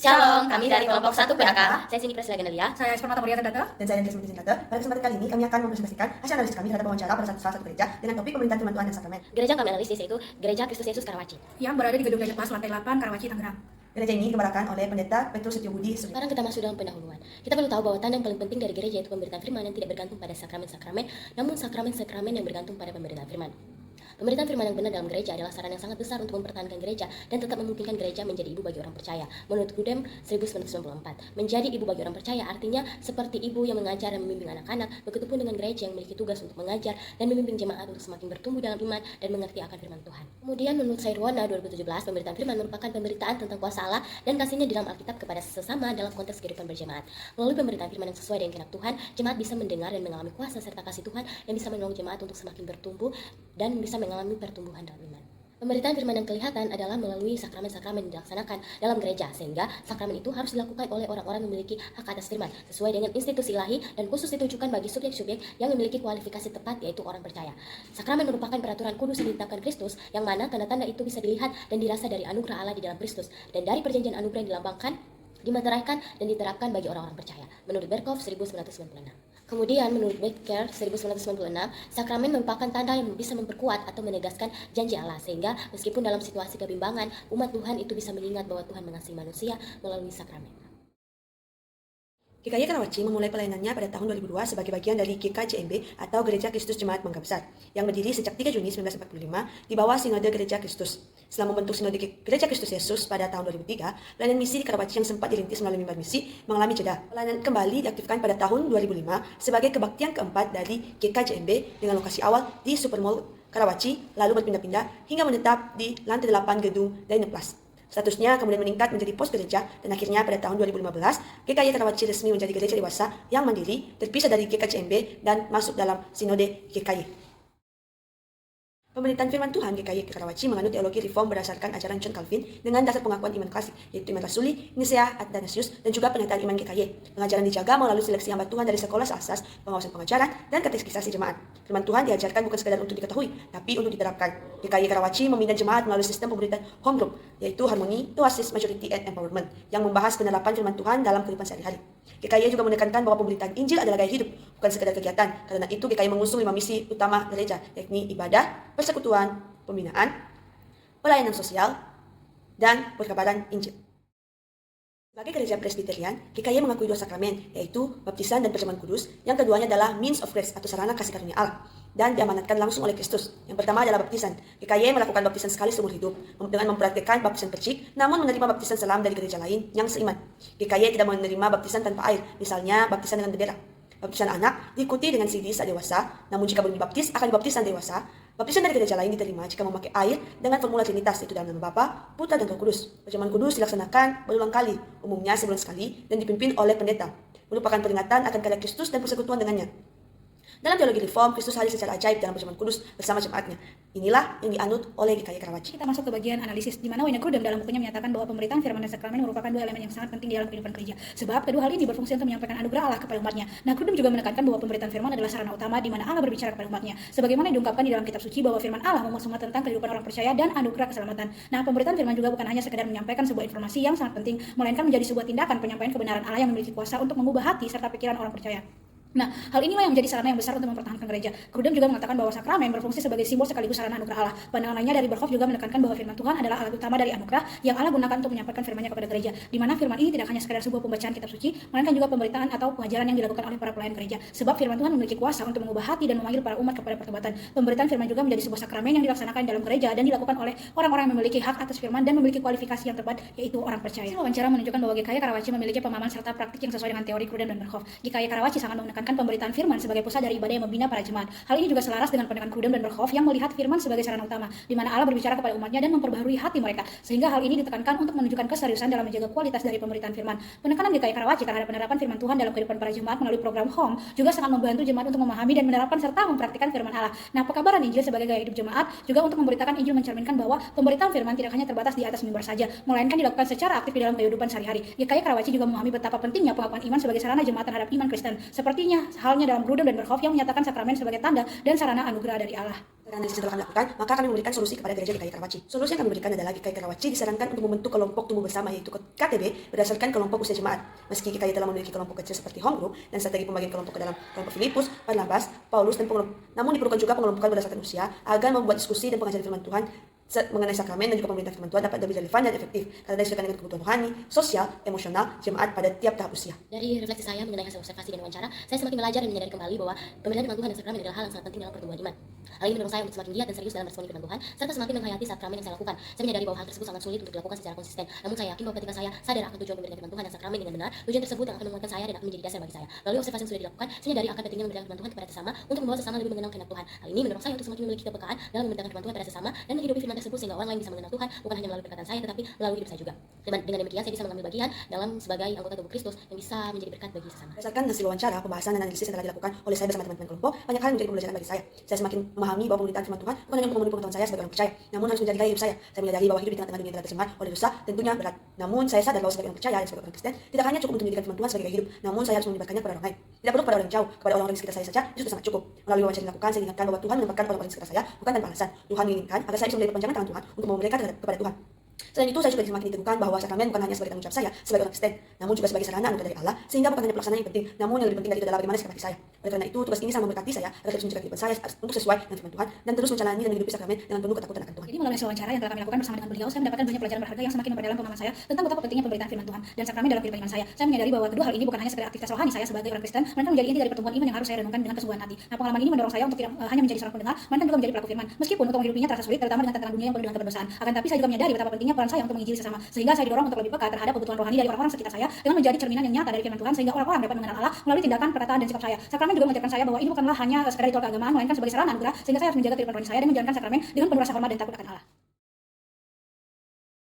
Shalom, kami dari kelompok 1 PAK. Saya Sini Presila Genelia. Saya Espermata Mulia Terdata. Dan saya Andres Mutia Sinata. Pada kesempatan kali ini kami akan mempresentasikan hasil analisis kami terhadap wawancara pada salah satu gereja dengan topik pemerintahan firman Tuhan dan sakramen. Gereja yang kami analisis yaitu Gereja Kristus Yesus Karawaci. Yang berada di gedung Gereja Pas lantai 8, Karawaci, Tangerang. Gereja ini dikembangkan oleh pendeta Petrus Setiobudi. Sekarang kita masuk dalam pendahuluan. Kita perlu tahu bahwa tanda yang paling penting dari gereja yaitu pemberitaan firman yang tidak bergantung pada sakramen-sakramen, namun sakramen-sakramen yang bergantung pada pemberitaan firman. Pemberitaan firman yang benar dalam gereja adalah saran yang sangat besar untuk mempertahankan gereja dan tetap memungkinkan gereja menjadi ibu bagi orang percaya. Menurut Grudem 1994, menjadi ibu bagi orang percaya artinya seperti ibu yang mengajar dan membimbing anak-anak, begitupun dengan gereja yang memiliki tugas untuk mengajar dan membimbing jemaat untuk semakin bertumbuh dalam iman dan mengerti akan firman Tuhan. Kemudian menurut Sairwana 2017, pemberitaan firman merupakan pemberitaan tentang kuasa Allah dan kasihnya di dalam Alkitab kepada sesama dalam konteks kehidupan berjemaat. Melalui pemberitaan firman yang sesuai dengan kehendak Tuhan, jemaat bisa mendengar dan mengalami kuasa serta kasih Tuhan yang bisa menolong jemaat untuk semakin bertumbuh dan bisa mengalami pertumbuhan dalam iman. Pemberitaan firman yang kelihatan adalah melalui sakramen-sakramen yang dilaksanakan dalam gereja, sehingga sakramen itu harus dilakukan oleh orang-orang yang memiliki hak atas firman sesuai dengan institusi ilahi dan khusus ditujukan bagi subjek-subjek yang memiliki kualifikasi tepat, yaitu orang percaya. Sakramen merupakan peraturan kudus yang ditetapkan Kristus, yang mana tanda-tanda itu bisa dilihat dan dirasa dari anugerah Allah di dalam Kristus dan dari perjanjian anugerah yang dilambangkan, dimateraikan dan diterapkan bagi orang-orang percaya. Menurut Berkhof 1996. Kemudian menurut Becker 1996, sakramen merupakan tanda yang bisa memperkuat atau menegaskan janji Allah, sehingga meskipun dalam situasi kebimbangan, umat Tuhan itu bisa mengingat bahwa Tuhan mengasihi manusia melalui sakramen. GKY Karawaci memulai pelayanannya pada tahun 2002 sebagai bagian dari GKJMB atau Gereja Kristus Jemaat Mangga Besar yang berdiri sejak 3 Juni 1945 di bawah Sinode Gereja Kristus. Setelah membentuk Sinode Gereja Kristus Yesus pada tahun 2003, pelayanan misi di Karawaci yang sempat dirintis melalui mimbar misi mengalami jeda. Pelayanan kembali diaktifkan pada tahun 2005 sebagai kebaktian keempat dari GKJMB dengan lokasi awal di Supermall Karawaci, lalu berpindah-pindah hingga menetap di lantai 8 gedung Dynaplas. Statusnya kemudian meningkat menjadi pos gereja dan akhirnya pada tahun 2015 GKY Karawaci resmi menjadi gereja dewasa yang mandiri, terpisah dari GKJMB dan masuk dalam Sinode GKY. Pemerintahan firman Tuhan GKY Karawaci menganut teologi reform berdasarkan ajaran John Calvin dengan dasar pengakuan iman klasik, yaitu iman rasuli, Nicea, Athanasius, dan juga pernyataan iman GKY. Pengajaran dijaga melalui seleksi hamba Tuhan dari sekolah asas, pengawasan pengajaran, dan katekisasi jemaat. Firman Tuhan diajarkan bukan sekadar untuk diketahui, tapi untuk diterapkan. GKY Karawaci membina jemaat melalui sistem pemberitaan home group, yaitu Harmony, Oasis, Maturity, and Empowerment, yang membahas penerapan firman Tuhan dalam kehidupan sehari-hari. GKY juga menekankan bahwa pemberitaan Injil adalah gaya hidup, bukan sekadar kegiatan. Karena itu GKY mengusung 5 misi utama gereja, yakni ibadah, persekutuan, pembinaan, pelayanan sosial, dan perkabaran Injil. Sebagai gereja Presbyterian, GKY mengakui 2 sakramen, yaitu baptisan dan perjamuan kudus. Yang keduanya adalah means of grace atau sarana kasih karunia Allah, dan diamanatkan langsung oleh Kristus. Yang pertama adalah baptisan. GKY melakukan baptisan sekali seumur hidup, dengan mempraktikkan baptisan percik, namun menerima baptisan selam dari gereja lain yang seiman. GKY tidak menerima baptisan tanpa air, misalnya baptisan dengan bendera. Baptisan anak diikuti dengan CD saat dewasa, namun jika belum dibaptis akan dibaptisan dewasa. Baptisan dari gereja lain diterima jika memakai air dengan formula Trinitas, yaitu dalam nama Bapa, Putra, dan Roh Kudus. Perjamuan kudus dilaksanakan berulang kali, umumnya sebulan sekali, dan dipimpin oleh pendeta. Merupakan peringatan akan karya Kristus dan persekutuan dengannya. Dalam teologi reform, Kristus hadir secara ajaib dalam perjamuan kudus bersama jemaatnya. Inilah yang dianut oleh GKY Karawaci. Kita masuk ke bagian analisis, di mana Wayne Grudem dalam bukunya menyatakan bahwa pemberitaan firman dan sakramen merupakan 2 elemen yang sangat penting di dalam kehidupan gereja. Sebab kedua hal ini berfungsi untuk menyampaikan anugerah Allah kepada umatnya. Nah, Grudem juga menekankan bahwa pemberitaan firman adalah sarana utama di mana Allah berbicara kepada umatnya. Sebagaimana diungkapkan di dalam kitab suci bahwa firman Allah memuat semua tentang kehidupan orang percaya dan anugerah keselamatan. Nah, pemberitaan firman juga bukan hanya sekedar menyampaikan sebuah informasi yang sangat penting, melainkan menjadi sebuah tindakan penyampaian kebenaran Allah yang memiliki kuasa untuk mengubah hati serta pikiran orang percaya. Nah, hal inilah yang menjadi sarana yang besar untuk mempertahankan gereja. Grudem juga mengatakan bahwa sakramen berfungsi sebagai simbol sekaligus sarana anugerah Allah. Pandangan lainnya dari Berkhof juga menekankan bahwa firman Tuhan adalah alat utama dari anugerah yang Allah gunakan untuk menyampaikan firman-Nya kepada gereja. Di mana firman ini tidak hanya sekadar sebuah pembacaan kitab suci, melainkan juga pemberitaan atau pengajaran yang dilakukan oleh para pelayan gereja. Sebab firman Tuhan memiliki kuasa untuk mengubah hati dan memanggil para umat kepada pertobatan. Pemberitaan firman juga menjadi sebuah sakramen yang dilaksanakan dalam gereja dan dilakukan oleh orang-orang yang memiliki hak atas firman dan memiliki kualifikasi yang tepat, yaitu orang percaya. Wawancara menunjukkan bahwa GKY Karawaci memiliki pemahaman serta praktik yang sesuai dengan teori Grudem dan Berkhof. GKY Karawaci sangat menekankan pemberitaan firman sebagai pusat dari ibadah yang membina para jemaat. Hal ini juga selaras dengan pandangan Grudem dan Berkhof yang melihat firman sebagai sarana utama, di mana Allah berbicara kepada umatnya dan memperbaharui hati mereka. Sehingga hal ini ditekankan untuk menunjukkan keseriusan dalam menjaga kualitas dari pemberitaan firman. Penekanan GKY Karawaci terhadap penerapan firman Tuhan dalam kehidupan para jemaat melalui program Home juga sangat membantu jemaat untuk memahami dan menerapkan serta mempraktikkan firman Allah. Nah, pekabaran Injil sebagai gaya hidup jemaat juga untuk memberitakan Injil mencerminkan bahwa pemberitaan firman tidak hanya terbatas di atas mimbar saja, melainkan dilakukan secara aktif di dalam kehidupan sehari-hari. GKY Karawaci juga memahami betapa pentingnya pengakuan iman sebagai sarana jemaat terhadap iman Kristen. Sepertinya Sepertinya halnya dalam Grudem dan Berkhof yang menyatakan sakramen sebagai tanda dan sarana anugerah dari Allah. Karena analisis yang telah kami lakukan, maka kami memberikan solusi kepada gereja GKI Karawaci. Solusi yang kami berikan adalah GKI Karawaci disarankan untuk membentuk kelompok tumbuh bersama yaitu KTB berdasarkan kelompok usia jemaat. Meski GKI telah memiliki kelompok kecil seperti home group dan strategi pembagian kelompok ke dalam kelompok Filipus, Barnabas, Paulus, dan namun diperlukan juga pengelompokan berdasarkan usia agar membuat diskusi dan pengajaran firman Tuhan mengenai sakramen dan juga pemerintahan firman Tuhan dapat lebih relevan dan efektif karena disesuaikan dengan kebutuhan rohani, sosial, emosional jemaat pada tiap tahap usia. Dari refleksi saya mengenai hasil observasi dan wawancara, saya semakin belajar dan menyadari kembali bahwa pemberitaan firman Tuhan dan sakramen adalah hal yang sangat penting dalam pertumbuhan iman. Hal ini mendorong saya untuk semakin giat dan serius dalam meresponi firman Tuhan, serta semakin menghayati sakramen yang saya lakukan. Saya menyadari bahwa hal tersebut sangat sulit untuk dilakukan secara konsisten. Namun saya yakin bahwa ketika saya sadar akan tujuan pemberitaan firman Tuhan dan sakramen dengan benar, tujuan tersebut yang akan menguatkan saya dan akan menjadi dasar bagi saya. Melalui observasi yang sudah dilakukan, saya menyadari akan pentingnya memberikan firman Tuhan kepada sesama untuk membawa sesama lebih mengenal kehendak Tuhan. Hal ini mendorong saya untuk semakin memiliki kepekaan dalam memberitakan firman Tuhan pada sesama dan menghidupi firman tersebut sehingga orang lain bisa mengenal Tuhan bukan hanya melalui perkataan saya tetapi melalui hidup saya juga. Dengan demikian saya bisa mengambil bagian dalam sebagai anggota tubuh Kristus yang bisa menjadi berkat bagi sesama. Berdasarkan hasil wawancara, pembahasan dan analisis yang telah dilakukan oleh saya bersama teman-teman kelompok, banyak hal yang menjadi pembelajaran bagi saya. Saya semakin memahami bahwa pemberitaan firman Tuhan bukan hanya untuk memenuhi pengetahuan saya sebagai orang percaya, namun harus menjadi gaya hidup saya. Saya menyadari bahwa hidup di tengah-tengah dunia yang telah tercemar oleh dosa tentunya berat. Namun saya sadar bahwa sebagai orang percaya dan sebagai orang Kristen tidak hanya cukup untuk menjadikan firman Tuhan sebagai gaya hidup, namun saya harus menyebarkannya kepada orang lain. Tidak perlu kepada orang yang jauh, kepada orang-orang di sekitar saya saja itu sudah sangat cukup. Melalui wawancara yang dilakukan, saya ingatkan bahwa Tuhan menempatkan orang-orang di sekitar saya bukan tanpa alasan. Tuhan menginginkan agar saya bisa menjadi perpanjangan tangan Tuhan untuk membawa mereka kepada Tuhan. Selain itu, saya juga semakin diteguhkan bahwa sakramen bukan hanya sebagai tanggung jawab saya sebagai orang Kristen, namun juga sebagai sarana anugerah dari Allah, sehingga bukan hanya pelaksanaan yang penting, namun yang lebih penting dari itu adalah bagaimana sikap hati saya. Oleh karena itu, tugas ini sangat memberkati saya agar terus menjaga kehidupan saya untuk sesuai dengan firman Tuhan dan terus menjalani dan menghidupi sakramen dengan penuh ketakutan akan Tuhan. Jadi melalui hasil wawancara yang telah kami lakukan bersama dengan beliau, saya mendapatkan banyak pelajaran berharga yang semakin memperdalam pemahaman saya tentang betapa pentingnya pemberitaan firman Tuhan dan sakramen dalam kehidupan iman saya. Saya menyadari bahwa kedua hal ini bukan hanya sekedar aktivitas rohani saya sebagai orang Kristen, melainkan menjadi inti dari pertumbuhan iman yang harus saya renungkan dengan kesungguhan hati. Nah, pengalaman ini mendorong saya untuk tidak hanya menjadi seorang pendengar, melainkan juga menjadi pelaku firman. Meskipun untuk menghidupinya terasa sulit, terutama dengan tantangan dunia yang penuh dengan keberdosaan. Akan tapi saya juga menyadari betapa pentingnya peran saya untuk menginjili sesama, sehingga saya didorong untuk lebih peka terhadap kebutuhan rohani dari orang-orang sekitar saya dengan menjadi cerminan yang nyata dari firman Tuhan sehingga orang-orang dapat mengenal Allah melalui tindakan, perkataan, dan sikap saya. Sakramen juga mengajarkan saya bahwa ini bukanlah hanya sekadar ritual keagamaan, melainkan sebagai sarana anugerah sehingga saya harus menjaga kehidupan rohani saya dan menjalankan sakramen dengan penuh rasa hormat dan takut akan Allah.